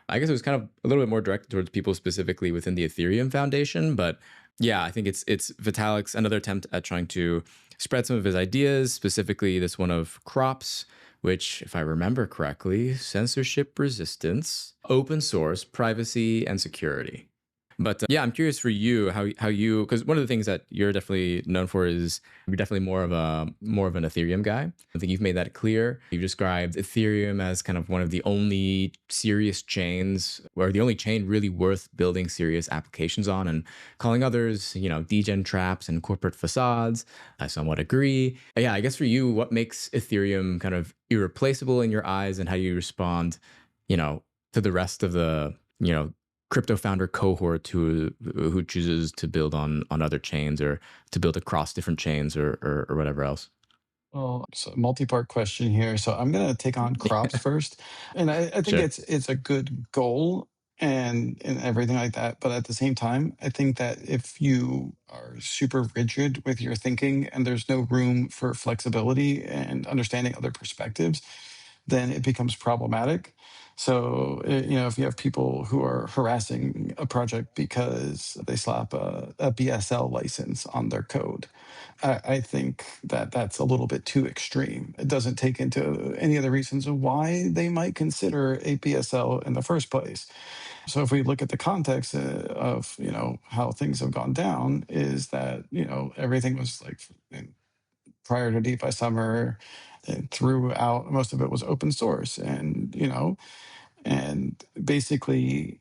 I guess it was kind of a little bit more directed towards people specifically within the Ethereum Foundation, but yeah, I think it's Vitalik's another attempt at trying to spread some of his ideas, specifically this one of crops, which, if I remember correctly, censorship resistance, open source, privacy, and security. But yeah, I'm curious for you how you, because one of the things that you're definitely known for is you're definitely more of an Ethereum guy. I think you've made that clear. You've described Ethereum as kind of one of the only serious chains, or the only chain really worth building serious applications on, and calling others, degen traps and corporate facades. I somewhat agree. Yeah, I guess for you, what makes Ethereum kind of irreplaceable in your eyes, and how do you respond, to the rest of the, crypto founder cohort who chooses to build on other chains, or to build across different chains, or whatever else? Well, so multi-part question here. So I'm going to take on crops first, and I think Sure. it's a good goal and everything like that. But at the same time, I think that if you are super rigid with your thinking and there's no room for flexibility and understanding other perspectives, then it becomes problematic. So, if you have people who are harassing a project because they slap a BSL license on their code, I think that that's a little bit too extreme. It doesn't take into any of the reasons of why they might consider a BSL in the first place. So if we look at the context of how things have gone down, is that everything was like prior to DeFi Summer, and throughout most of it was open source, and basically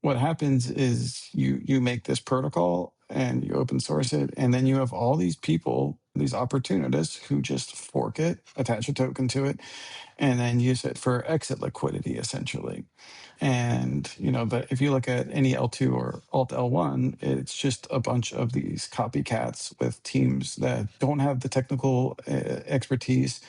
what happens is you make this protocol and you open source it, and then you have all these people, these opportunists who just fork it, attach a token to it, and then use it for exit liquidity essentially. And but if you look at any L2 or Alt L1, it's just a bunch of these copycats with teams that don't have the technical expertise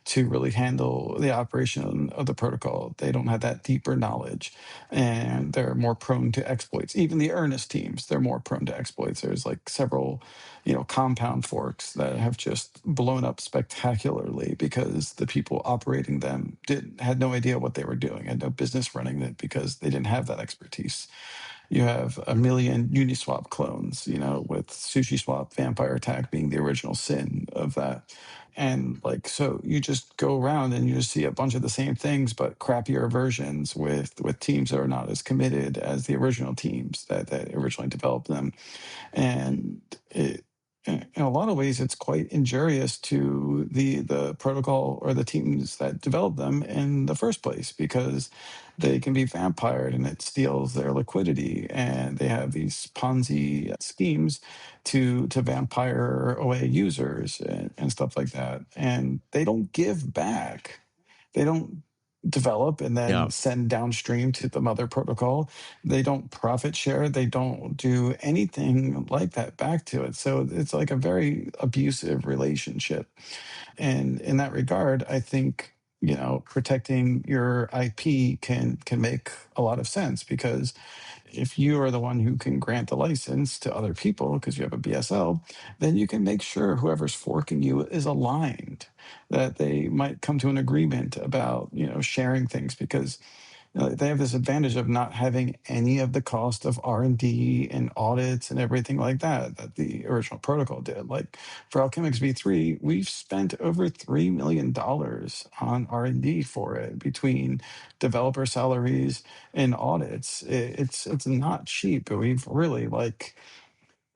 to really handle the operation of the protocol. They don't have that deeper knowledge, and they're more prone to exploits. Even the earnest teams, they're more prone to exploits. There's like several, compound forks that have just blown up spectacularly because the people operating them had no idea what they were doing, had no business running it because they didn't have that expertise. You have a million Uniswap clones, with SushiSwap, Vampire Attack being the original sin of that. And like, so you just go around and you just see a bunch of the same things, but crappier versions with teams that are not as committed as the original teams that originally developed them. And in a lot of ways, it's quite injurious to the protocol or the teams that developed them in the first place, because they can be vampired and it steals their liquidity. And they have these Ponzi schemes to vampire away users and stuff like that. And they don't give back. They don't develop and then Yeah. send downstream to the mother protocol. They don't profit share. They don't do anything like that back to it. So it's like a very abusive relationship. And in that regard, I think, protecting your IP can make a lot of sense, because if you are the one who can grant the license to other people because you have a BSL, then you can make sure whoever's forking you is aligned, that they might come to an agreement about, sharing things, because they have this advantage of not having any of the cost of R&D and audits and everything like that the original protocol did. Like for Alchemix V3, we've spent over $3 million on R&D for it, between developer salaries and audits. It's not cheap, but we've really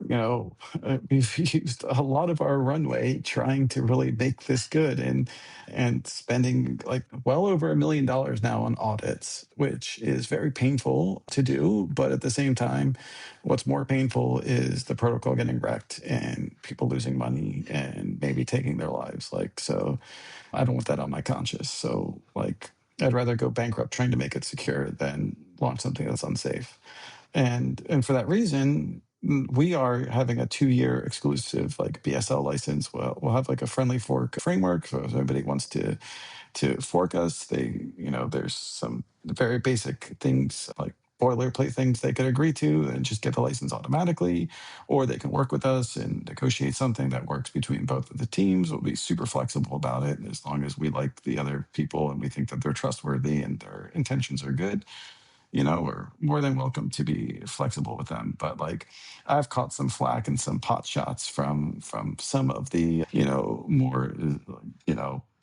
we've used a lot of our runway trying to really make this good, and spending like well over $1 million now on audits, which is very painful to do. But at the same time, what's more painful is the protocol getting wrecked and people losing money and maybe taking their lives. Like, so I don't want that on my conscience. So like, I'd rather go bankrupt trying to make it secure than launch something that's unsafe. And for that reason, we are having a 2-year exclusive like BSL license. We'll have like a friendly fork framework. So if anybody wants to fork us, there's some very basic things like boilerplate things they could agree to and just get the license automatically, or they can work with us and negotiate something that works between both of the teams. We'll be super flexible about it, as long as we like the other people and we think that they're trustworthy and their intentions are good. We're more than welcome to be flexible with them. But like, I've caught some flack and some pot shots from some of the more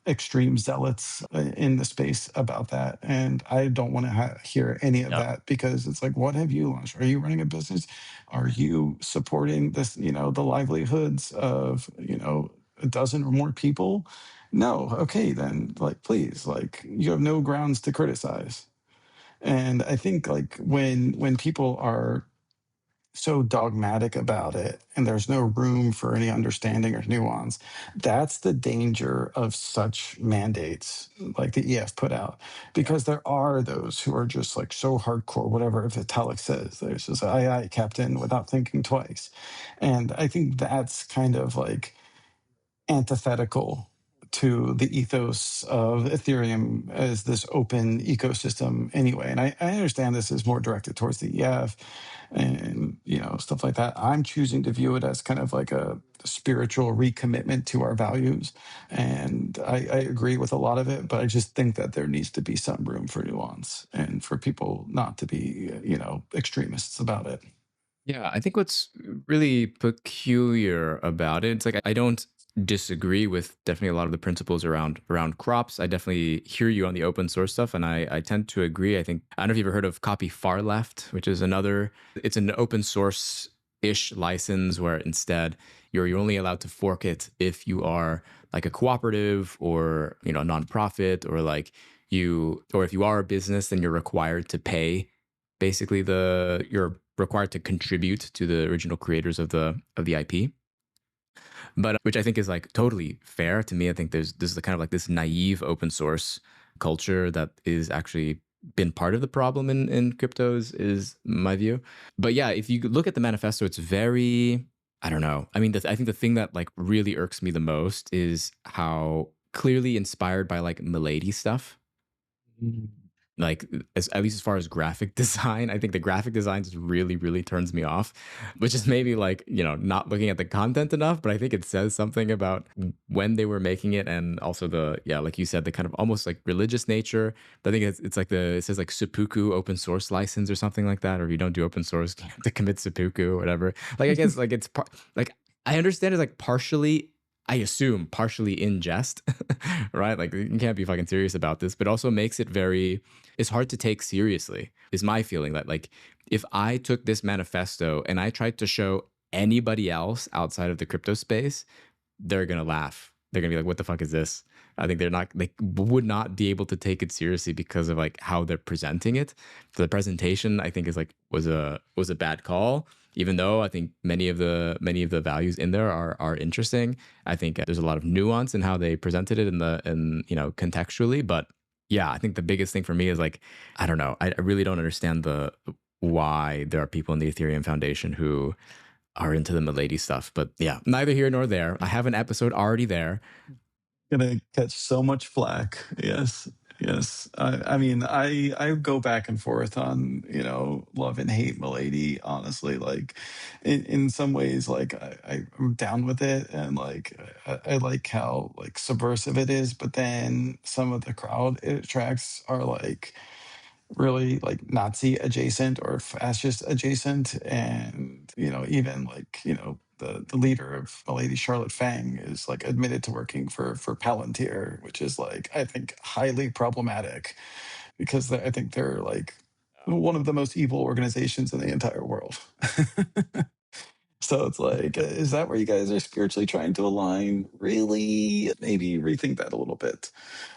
extreme zealots in the space about that, and I don't want to hear any of Yeah. that, because it's like, what have you launched? Are you running a business? Are you supporting this? The livelihoods of a dozen or more people? No. Okay, then, like, please, like, you have no grounds to criticize. And I think like when people are so dogmatic about it and there's no room for any understanding or nuance, that's the danger of such mandates like the EF put out. Because there are those who are just like so hardcore, whatever Vitalik says, there's just aye, captain, without thinking twice. And I think that's kind of like antithetical to the ethos of Ethereum as this open ecosystem anyway. And I understand this is more directed towards the EF and stuff like that. I'm choosing to view it as kind of like a spiritual recommitment to our values. And I agree with a lot of it, but I just think that there needs to be some room for nuance and for people not to be, extremists about it. Yeah, I think what's really peculiar about it, it's like I don't disagree with definitely a lot of the principles around crops. I definitely hear you on the open source stuff, and I tend to agree. I think I don't know if you've ever heard of Copy Far Left, which is it's an open source ish license where instead you're only allowed to fork it if you are like a cooperative or a nonprofit, or like or if you are a business, then you're required to pay basically you're required to contribute to the original creators of the IP. But which I think is like totally fair to me. I think this is the kind of like this naive open source culture that is actually been part of the problem in cryptos, is my view. But yeah, if you look at the manifesto, it's very, I don't know. I mean, I think the thing that like really irks me the most is how clearly inspired by like Milady stuff, like at least as far as graphic design. I think the graphic design just really turns me off, which is maybe like not looking at the content enough, but I think it says something about when they were making it, and also like you said, the kind of almost like religious nature. But I think it's like it says like seppuku open source license or something like that, or if you don't do open source, you have to commit seppuku or whatever. Like, I guess like like I understand it's like partially, I assume partially in jest, right? Like, you can't be fucking serious about this, but also makes it it's hard to take seriously, is my feeling. That like, if I took this manifesto and I tried to show anybody else outside of the crypto space, they're gonna laugh. They're gonna be like, what the fuck is this? I think they would not be able to take it seriously because of like how they're presenting it. For the presentation, I think was a bad call. Even though I think many of the values in there are interesting. I think there's a lot of nuance in how they presented it in contextually. But yeah, I think the biggest thing for me is like, I don't know. I really don't understand why there are people in the Ethereum Foundation who are into the Milady stuff. But yeah, neither here nor there. I have an episode already there. Gonna catch so much flack. Yes, yes. I mean, I go back and forth on love and hate Milady. Honestly, like in some ways, like I'm down with it, and like I like how like subversive it is. But then some of the crowd it attracts are like really like Nazi adjacent or fascist adjacent. And, even like, the leader of Lady Charlotte Fang is like admitted to working for Palantir, which is like, I think, highly problematic, because I think they're like one of the most evil organizations in the entire world. So it's like, is that where you guys are spiritually trying to align? Really? Maybe rethink that a little bit.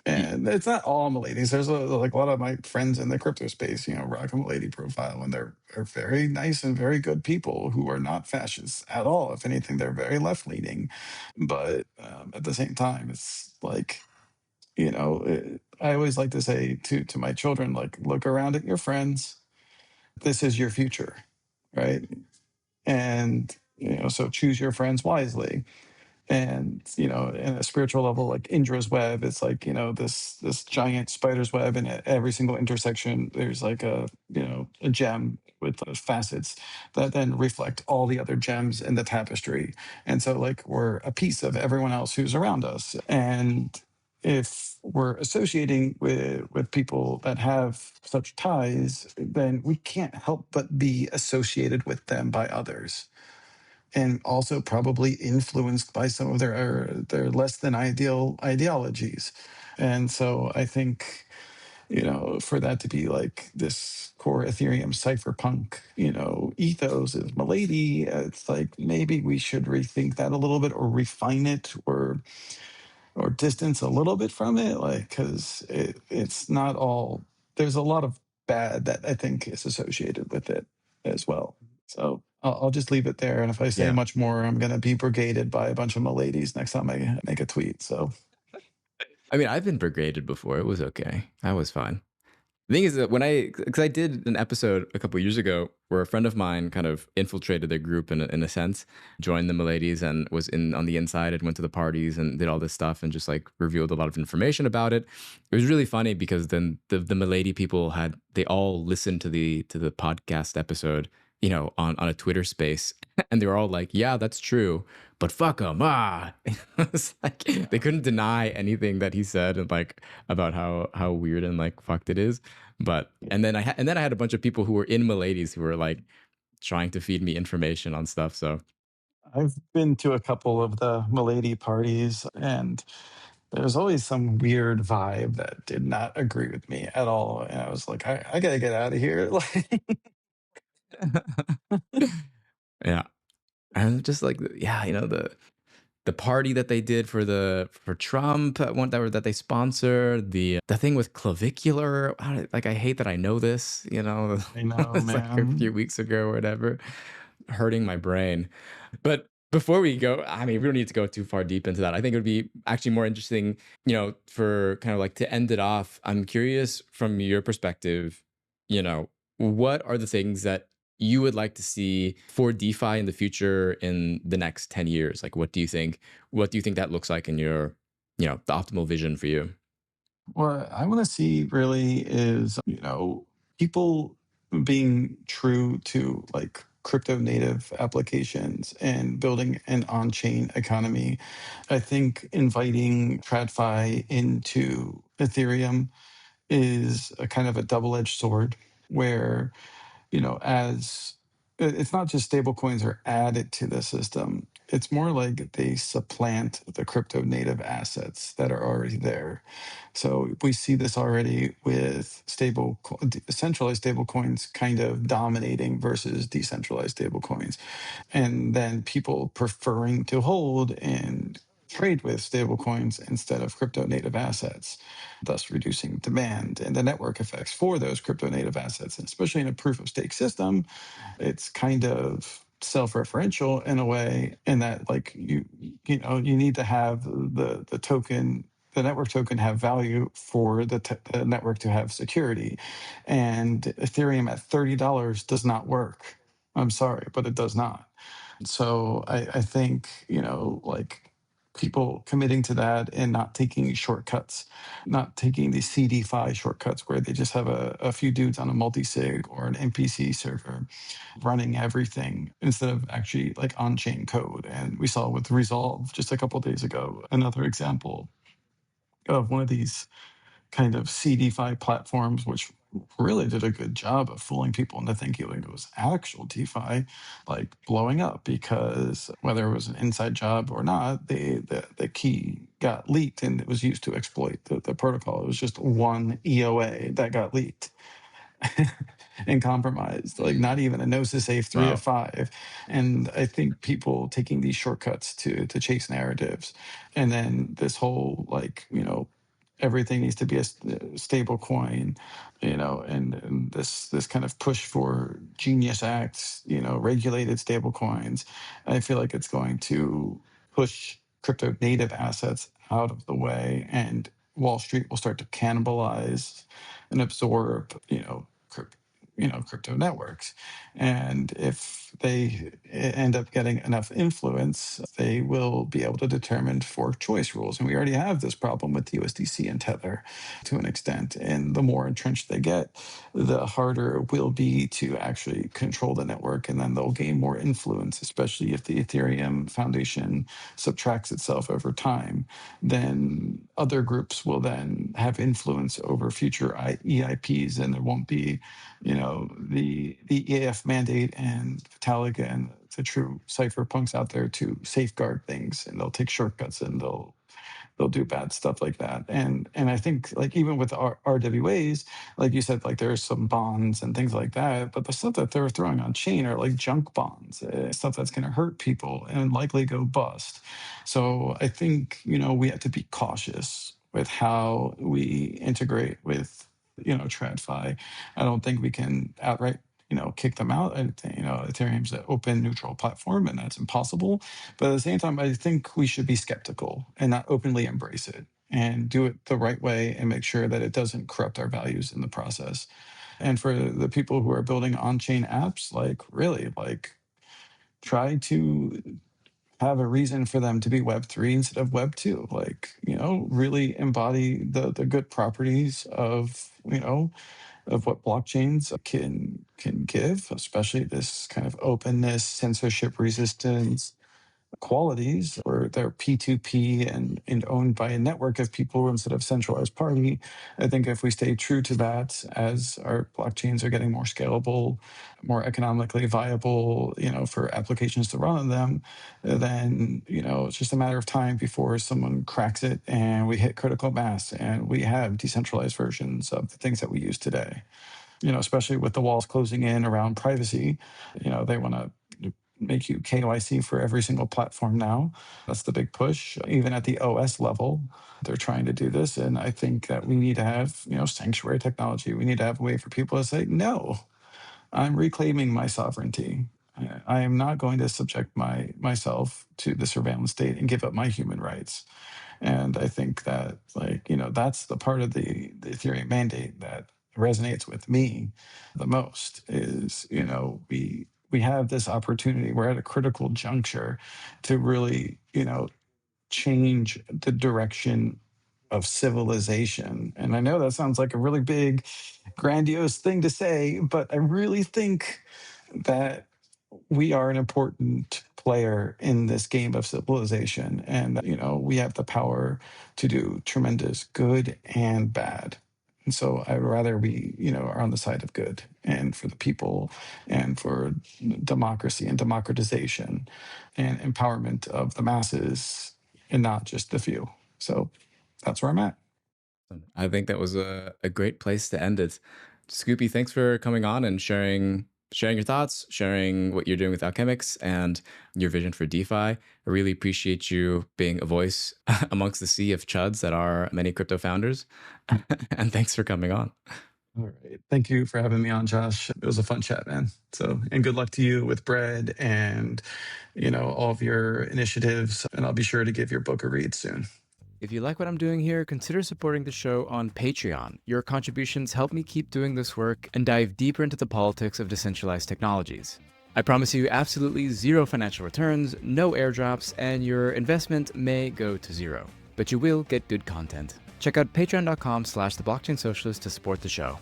And it's not all Miladies. There's like a lot of my friends in the crypto space, rock a Milady profile, and they're very nice and very good people who are not fascists at all. If anything, they're very left leaning. But at the same time, it's like, I always like to say to my children, like, look around at your friends. This is your future, right? And so choose your friends wisely. And in a spiritual level, like Indra's web, it's like this giant spider's web, and at every single intersection there's like a gem with those facets that then reflect all the other gems in the tapestry. And so like we're a piece of everyone else who's around us. And if we're associating with people that have such ties, then we can't help but be associated with them by others, and also probably influenced by some of their less than ideal ideologies. And so I think, for that to be like this core Ethereum cypherpunk, ethos is Milady, it's like maybe we should rethink that a little bit, or refine it, or distance a little bit from it, like, because it's not all, there's a lot of bad that I think is associated with it as well. So I'll just leave it there. And if I say Yeah. much more, I'm going to be brigaded by a bunch of Miladies next time I make a tweet. So I mean, I've been brigaded before. It was okay. That was fine. The thing is that because I did an episode a couple years ago where a friend of mine kind of infiltrated their group in a sense, joined the Miladies and was in on the inside and went to the parties and did all this stuff and just like revealed a lot of information about it. It was really funny because then the Milady people they all listened to the podcast episode, on a Twitter space, and they were all like, "Yeah, that's true, but fuck them." It's like they couldn't deny anything that he said, and like about how weird and like fucked it is. But and then I had a bunch of people who were in Miladies who were like trying to feed me information on stuff. So I've been to a couple of the Milady parties, and there's always some weird vibe that did not agree with me at all. And I was like, I got to get out of here. Like, yeah, and just like yeah, the party that they did for Trump, one that they sponsored, the thing with clavicular. Like I hate that I know this. I know, It's like a few man. weeks ago or whatever, hurting my brain. But before we go, I mean, we don't need to go too far deep into that. I think it would be actually more interesting, for kind of like to end it off. I'm curious from your perspective, what are the things that you would like to see for DeFi in the future in the next 10 years? Like, what do you think? What do you think that looks like in your, the optimal vision for you? What I want to see really is, people being true to like crypto native applications and building an on chain economy. I think inviting TradFi into Ethereum is a kind of a double edged sword where, as it's not just stable coins are added to the system, it's more like they supplant the crypto native assets that are already there. So we see this already with centralized stable coins kind of dominating versus decentralized stable coins, and then people preferring to hold and trade with stablecoins instead of crypto native assets, thus reducing demand and the network effects for those crypto native assets. And especially in a proof of stake system, it's kind of self-referential in a way, in that like you need to have the token, the network token, have value for the network to have security. And Ethereum at $30 does not work. I'm sorry, but it does not. So I think, like people committing to that and not taking shortcuts, not taking the CDFI shortcuts where they just have a few dudes on a multi-sig or an MPC server running everything instead of actually like on-chain code. And we saw with Resolve just a couple of days ago, another example of one of these kind of CDFI platforms, which really did a good job of fooling people into thinking like it was actual DeFi, like blowing up because whether it was an inside job or not, the key got leaked and it was used to exploit the protocol. It was just one EOA that got leaked. and compromised, like not even a Gnosis safe 3 of Wow. 5. And I think people taking these shortcuts to chase narratives, and then this whole like, everything needs to be a stable coin, and this kind of push for genius acts, regulated stable coins. I feel like it's going to push crypto native assets out of the way, and Wall Street will start to cannibalize and absorb, crypto networks. And if they end up getting enough influence, they will be able to determine fork choice rules. And we already have this problem with USDC and Tether to an extent. And the more entrenched they get, the harder it will be to actually control the network. And then they'll gain more influence, especially if the Ethereum Foundation subtracts itself over time. Then other groups will then have influence over future EIPs, and there won't be, the EAF mandate and Vitalik and the true cypherpunks out there to safeguard things, and they'll take shortcuts, and they'll do bad stuff like that. And I think like even with RWAs, like you said, like there's some bonds and things like that, but the stuff that they're throwing on chain are like junk bonds, stuff that's going to hurt people and likely go bust. So I think, we have to be cautious with how we integrate with, TradFi. I don't think we can outright, kick them out. And, Ethereum's an open, neutral platform, and that's impossible. But at the same time, I think we should be skeptical and not openly embrace it, and do it the right way and make sure that it doesn't corrupt our values in the process. And for the people who are building on-chain apps, like really, like try to have a reason for them to be Web3 instead of Web2. Like, really embody the good properties of, of what blockchains can give, especially this kind of openness, censorship resistance qualities, or they're P2P and owned by a network of people instead of centralized party. I think if we stay true to that, as our blockchains are getting more scalable, more economically viable, for applications to run on them, then, it's just a matter of time before someone cracks it and we hit critical mass and we have decentralized versions of the things that we use today. Especially with the walls closing in around privacy, they want to make you KYC for every single platform now. That's the big push. Even at the OS level, they're trying to do this. And I think that we need to have, sanctuary technology. We need to have a way for people to say, no, I'm reclaiming my sovereignty. I am not going to subject myself to the surveillance state and give up my human rights. And I think that, like, that's the part of the Ethereum mandate that resonates with me the most is, we have this opportunity. We're at a critical juncture to really, change the direction of civilization. And I know that sounds like a really big, grandiose thing to say, but I really think that we are an important player in this game of civilization. And, we have the power to do tremendous good and bad. And so I'd rather we, are on the side of good and for the people and for democracy and democratization and empowerment of the masses and not just the few. So that's where I'm at. I think that was a great place to end it. Scoopy, thanks for coming on and sharing your thoughts, sharing what you're doing with Alchemix and your vision for DeFi. I really appreciate you being a voice amongst the sea of chuds that are many crypto founders. And thanks for coming on. All right. Thank you for having me on, Josh. It was a fun chat, man. So, and good luck to you with Bread and, all of your initiatives. And I'll be sure to give your book a read soon. If you like what I'm doing here, consider supporting the show on Patreon. Your contributions help me keep doing this work and dive deeper into the politics of decentralized technologies. I promise you absolutely zero financial returns, no airdrops, and your investment may go to zero. But you will get good content. Check out patreon.com/theblockchainsocialist to support the show.